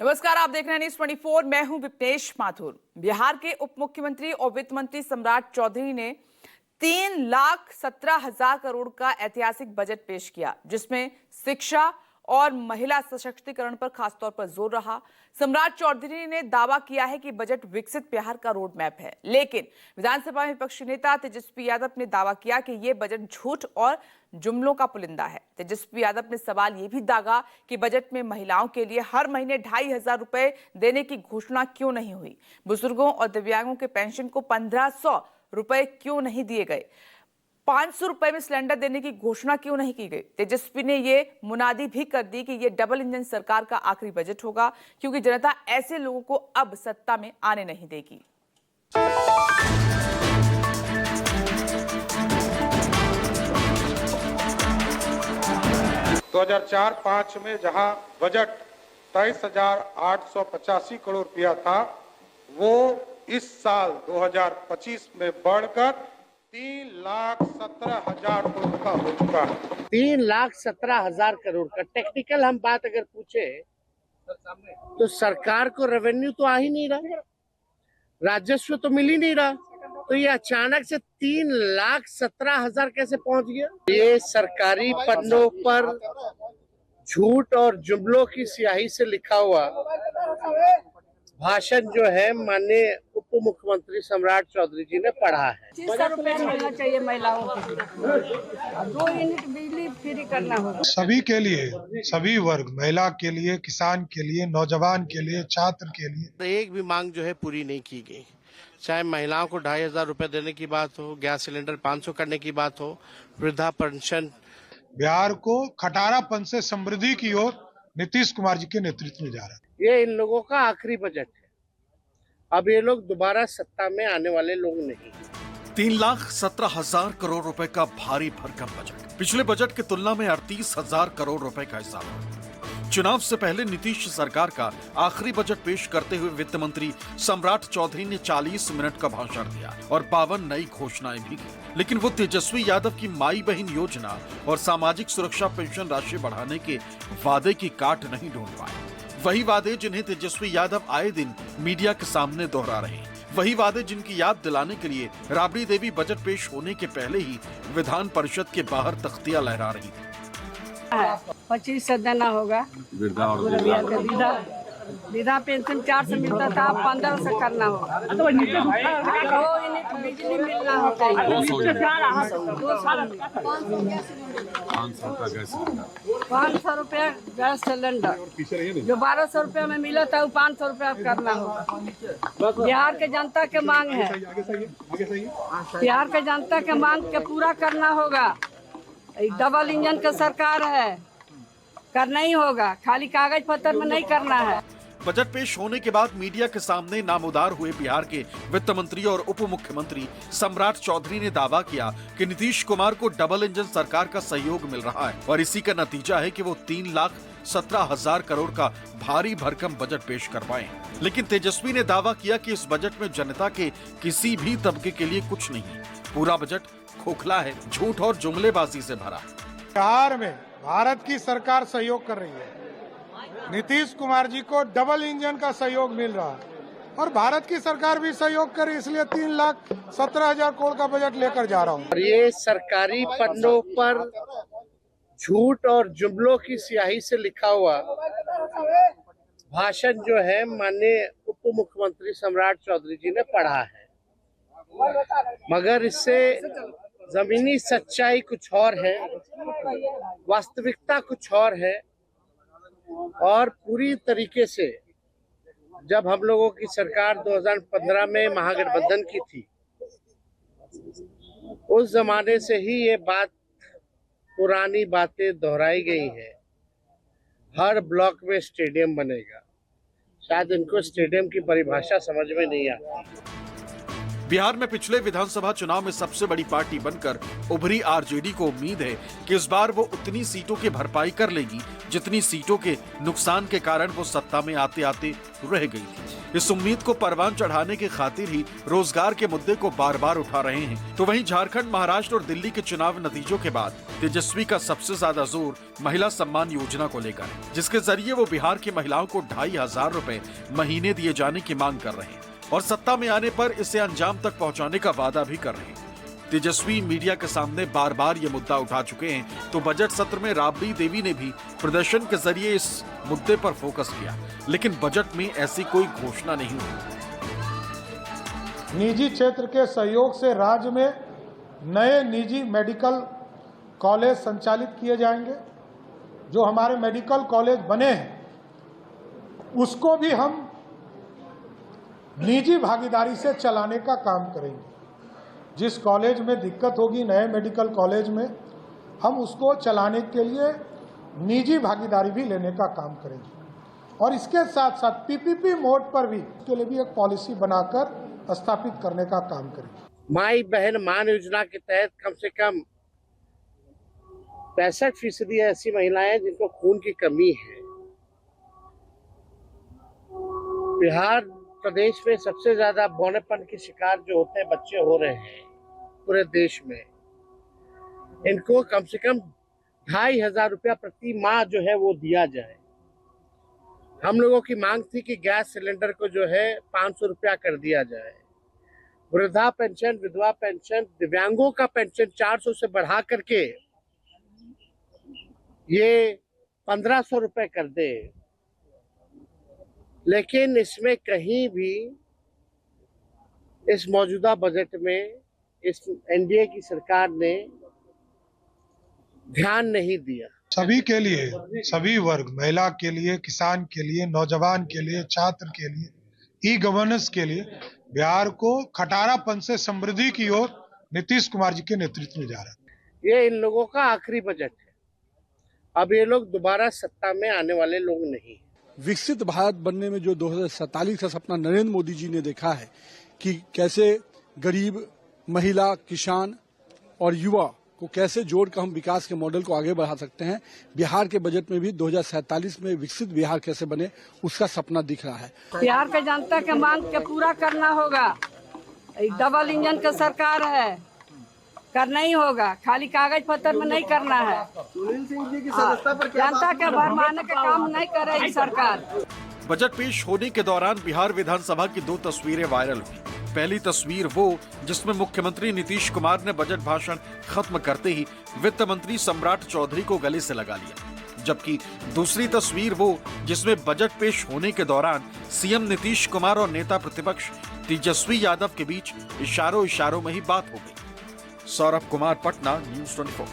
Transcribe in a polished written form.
नमस्कार, आप देख रहे हैं न्यूज़ 24। मैं हूं विपनेश माथुर। बिहार के उप मुख्यमंत्री और वित्त मंत्री सम्राट चौधरी ने 3,17,000 करोड़ का ऐतिहासिक बजट पेश किया, जिसमें शिक्षा और महिला सशक्तिकरण पर खासतौर पर जोर रहा। सम्राट चौधरी ने दावा किया है कि बजट विकसित बिहार का रोड मैप है, लेकिन विधानसभा में विपक्षी नेता तेजस्वी यादव ने दावा किया कि यह बजट झूठ और जुमलों का पुलिंदा है। तेजस्वी यादव ने सवाल ये भी दागा कि बजट में महिलाओं के लिए हर महीने 2,500 रुपए देने की घोषणा क्यों नहीं हुई, बुजुर्गों और दिव्यांगों के पेंशन को 1,500 रुपए क्यों नहीं दिए गए, 500 रुपए में सिलेंडर देने की घोषणा क्यों नहीं की गई। तेजस्वी ने ये मुनादी भी कर दी कि ये डबल इंजन सरकार का आखिरी बजट होगा, क्योंकि जनता ऐसे लोगों को अब सत्ता में आने नहीं देगी। 2004-05 में जहां बजट 23,885 करोड़ रुपया था, वो इस साल 2025 में बढ़कर 3,17,000 करोड़ का हो चुका है। 3,17,000 करोड़ का। टेक्निकल हम बात अगर पूछे तो सरकार को रेवेन्यू तो आ ही नहीं रहा, राजस्व तो मिल ही नहीं रहा, तो ये अचानक से 3,17,000 कैसे पहुंच गया? ये सरकारी पन्नों पर झूठ और जुमलों की स्याही से लिखा हुआ भाषण जो है माननीय उप मुख्यमंत्री सम्राट चौधरी जी ने पढ़ा है। 2500 रुपए मिलना चाहिए महिलाओं को, 2 यूनिट बिजली फ्री करना होगा सभी के लिए, सभी वर्ग, महिला के लिए, किसान के लिए, नौजवान के लिए, छात्र के लिए। एक भी मांग जो है पूरी नहीं की गई, चाहे महिलाओं को 2,500 रुपए देने की बात हो, गैस सिलेंडर 500 करने की बात हो, वृद्धा पेंशन। बिहार को खटारापन से समृद्धि की ओर नीतीश कुमार जी के नेतृत्व में जा रहा है। ये इन लोगों का आखिरी बजट है, अब ये लोग दोबारा सत्ता में आने वाले लोग नहीं। 3,17,000 करोड़ रुपए का भारी भरकम बजट पिछले बजट की तुलना में 38,000 करोड़ रुपए का इजाफा। चुनाव से पहले नीतीश सरकार का आखिरी बजट पेश करते हुए वित्त मंत्री सम्राट चौधरी ने 40 मिनट का भाषण दिया और 52 नई घोषणाएं भी की, लेकिन वो तेजस्वी यादव की माई बहन योजना और सामाजिक सुरक्षा पेंशन राशि बढ़ाने के वादे की काट नहीं ढूंढ पाए। वही वादे जिन्हें तेजस्वी यादव आए दिन मीडिया के सामने दोहरा रहे हैं, वही वादे जिनकी याद दिलाने के लिए राबड़ी देवी बजट पेश होने के पहले ही विधान परिषद के बाहर तख्तियां लहरा रही थी। 2500 देना होगा, विधा पेंशन 400 मिलता था, 1500 करना होगा, 2 यूनिट बिजली मिलना होगा, 500 रुपया गैस सिलेंडर, जो 1,200 रुपया में मिला था वो 500 रुपया करना होगा। बिहार के जनता के मांग है, बिहार के जनता के मांग के पूरा करना होगा। डबल इंजन का सरकार है, करना ही होगा, खाली कागज पत्र में नहीं करना है। बजट पेश होने के बाद मीडिया के सामने नामोदार हुए बिहार के वित्त मंत्री और उप मुख्यमंत्री सम्राट चौधरी ने दावा किया कि नीतीश कुमार को डबल इंजन सरकार का सहयोग मिल रहा है और इसी का नतीजा है कि वो 3,17,000 करोड़ का भारी भरकम बजट पेश कर पाए। लेकिन तेजस्वी ने दावा किया कि इस बजट में जनता के किसी भी तबके के लिए कुछ नहीं, पूरा बजट खोखला है, झूठ और जुमलेबाजी से भरा। बिहार में भारत की सरकार सहयोग कर रही है, नीतीश कुमार जी को डबल इंजन का सहयोग मिल रहा है और भारत की सरकार भी सहयोग करे, इसलिए 3,17,000 करोड़ का बजट लेकर जा रहा हूँ। और ये सरकारी पन्नों पर झूठ और जुमलों की स्याही से लिखा हुआ भाषण जो है माननीय उप मुख्यमंत्री सम्राट चौधरी जी ने पढ़ा है, मगर इससे जमीनी सच्चाई कुछ और है, वास्तविकता कुछ और है। और पूरी तरीके से जब हम लोगों की सरकार 2015 में महागठबंधन की थी, उस जमाने से ही ये बात, पुरानी बातें दोहराई गई है। हर ब्लॉक में स्टेडियम बनेगा, शायद इनको स्टेडियम की परिभाषा समझ में नहीं आती। बिहार में पिछले विधानसभा चुनाव में सबसे बड़ी पार्टी बनकर उभरी आरजेडी को उम्मीद है कि इस बार वो उतनी सीटों की भरपाई कर लेगी जितनी सीटों के नुकसान के कारण वो सत्ता में आते आते रह गई थी। इस उम्मीद को परवान चढ़ाने की खातिर ही रोजगार के मुद्दे को बार बार उठा रहे हैं। तो वहीं झारखंड, महाराष्ट्र और दिल्ली के चुनाव नतीजों के बाद तेजस्वी का सबसे ज्यादा जोर महिला सम्मान योजना को लेकर है, जिसके जरिए वो बिहार की महिलाओं को 2500 रुपए महीने दिए जाने की मांग कर रहे हैं और सत्ता में आने पर इसे अंजाम तक पहुंचाने का वादा भी कर रहे हैं। तेजस्वी मीडिया के सामने बार बार ये मुद्दा उठा चुके हैं, तो बजट सत्र में राबड़ी देवी ने भी प्रदर्शन के जरिए इस मुद्दे पर फोकस किया, लेकिन बजट में ऐसी कोई घोषणा नहीं हुई। निजी क्षेत्र के सहयोग से राज्य में नए निजी मेडिकल कॉलेज संचालित किए जाएंगे। जो हमारे मेडिकल कॉलेज बने हैं उसको भी हम निजी भागीदारी से चलाने का काम करेंगे। जिस कॉलेज में दिक्कत होगी नए मेडिकल कॉलेज में, हम उसको चलाने के लिए निजी भागीदारी भी लेने का काम करेंगे और इसके साथ साथ पीपीपी मोड पर भी इसके लिए भी एक पॉलिसी बनाकर स्थापित करने का काम करेंगे। माई बहन मान योजना के तहत कम से कम 65% ऐसी महिलाएं जिनको खून की कमी है। बिहार प्रदेश में सबसे ज्यादा बौनेपन के शिकार जो होते हैं बच्चे हो रहे हैं पूरे देश में। इनको कम से कम 2500 रुपया प्रति माह जो है वो दिया जाए। हम लोगों की मांग थी कि गैस सिलेंडर को जो है 500 रुपया कर दिया जाए। वृद्धा पेंशन, विधवा पेंशन, दिव्यांगों का पेंशन 400 से बढ़ा करके ये 1500 रुपए कर दे। लेकिन इसमें कहीं भी इस मौजूदा बजट में इस एनडीए की सरकार ने ध्यान नहीं दिया। सभी के लिए, सभी वर्ग, महिला के लिए, किसान के लिए, नौजवान के लिए, छात्र के लिए, ई गवर्नेंस के लिए बिहार को खटारापन से समृद्धि की ओर नीतीश कुमार जी के नेतृत्व में जा रहा है। ये इन लोगों का आखिरी बजट है। अब ये लोग दोबारा सत्ता में आने वाले लोग नहीं। विकसित भारत बनने में जो 2047 का सपना नरेंद्र मोदी जी ने देखा है कि कैसे गरीब, महिला, किसान और युवा को कैसे जोड़कर हम विकास के मॉडल को आगे बढ़ा सकते हैं, बिहार के बजट में भी 2047 में विकसित बिहार कैसे बने उसका सपना दिख रहा है। बिहार के जनता के मांग के पूरा करना होगा। डबल इंजन की सरकार है, करना ही होगा, खाली कागज पत्र में नहीं करना है। सुनील सिंह जी की सदस्यता पर जनता के भरमाने का काम नहीं करेगी सरकार। बजट पेश होने के दौरान बिहार विधानसभा की 2 तस्वीरें वायरल हुई। पहली तस्वीर वो जिसमें मुख्यमंत्री नीतीश कुमार ने बजट भाषण खत्म करते ही वित्त मंत्री सम्राट चौधरी को गले से लगा लिया, जबकि दूसरी तस्वीर वो जिसमें बजट पेश होने के दौरान सीएम नीतीश कुमार और नेता प्रतिपक्ष तेजस्वी यादव के बीच इशारों में ही बात हो गई। सौरभ कुमार, पटना, न्यूज़ 24।